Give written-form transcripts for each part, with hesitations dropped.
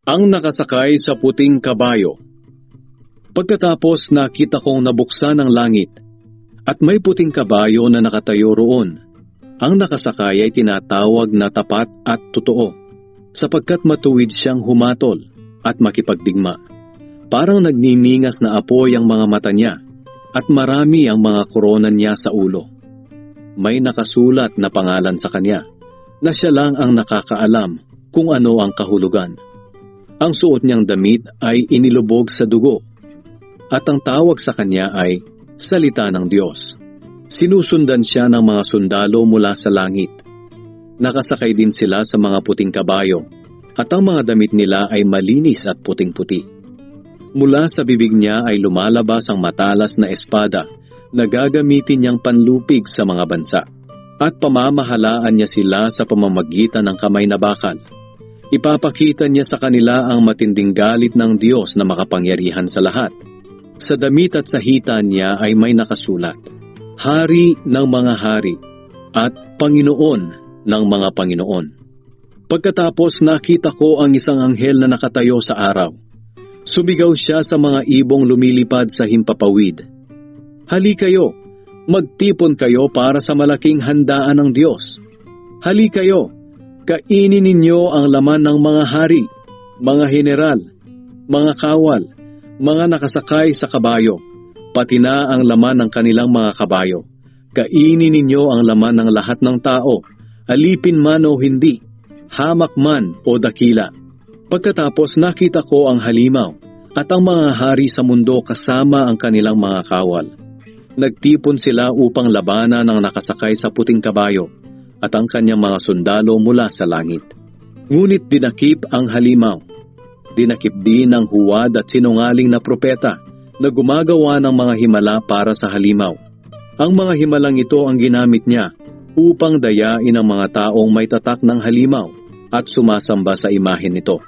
Ang nakasakay sa puting kabayo. Pagkatapos nakita kong nabuksan ang langit, at may puting kabayo na nakatayo roon. Ang nakasakay ay tinatawag na tapat at totoo, sapagkat matuwid siyang humatol at makipagdigma. Parang nagniningas na apoy ang mga mata niya, at marami ang mga korona niya sa ulo. May nakasulat na pangalan sa kanya, na siya lang ang nakakaalam kung ano ang kahulugan. Ang suot niyang damit ay inilubog sa dugo, at ang tawag sa kanya ay Salita ng Diyos. Sinusundan siya ng mga sundalo mula sa langit. Nakasakay din sila sa mga puting kabayo, at ang mga damit nila ay malinis at puting-puti. Mula sa bibig niya ay lumalabas ang matalas na espada na gagamitin niyang panlupig sa mga bansa, at pamamahalaan niya sila sa pamamagitan ng kamay na bakal. Ipapakita niya sa kanila ang matinding galit ng Diyos na makapangyarihan sa lahat. Sa damit at sa hita niya ay may nakasulat, Hari ng mga hari at Panginoon ng mga Panginoon. Pagkatapos nakita ko ang isang anghel na nakatayo sa araw. Sumigaw siya sa mga ibong lumilipad sa himpapawid. Hali kayo, magtipon kayo para sa malaking handaan ng Diyos. Hali kayo, kainin ninyo ang laman ng mga hari, mga general, mga kawal, mga nakasakay sa kabayo, pati na ang laman ng kanilang mga kabayo. Kainin ninyo ang laman ng lahat ng tao, alipin man o hindi, hamak man o dakila. Pagkatapos nakita ko ang halimaw at ang mga hari sa mundo kasama ang kanilang mga kawal. Nagtipon sila upang labanan ang nakasakay sa puting kabayo at ang kanyang mga sundalo mula sa langit. Ngunit dinakip ang halimaw. Dinakip din ang huwad at sinungaling na propeta na gumagawa ng mga himala para sa halimaw. Ang mga himalang ito ang ginamit niya upang dayain ang mga taong may tatak ng halimaw at sumasamba sa imahen nito.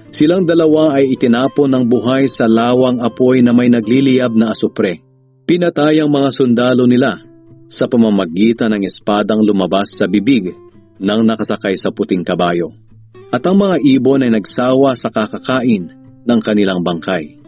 Silang dalawa ay itinapon ng buhay sa lawang apoy na may nagliliyab na asupre. Pinatay ang mga sundalo nila sa pamamagitan ng espadang lumabas sa bibig ng nakasakay sa puting kabayo. At ang mga ibon ay nagsawa sa kakakain ng kanilang bangkay.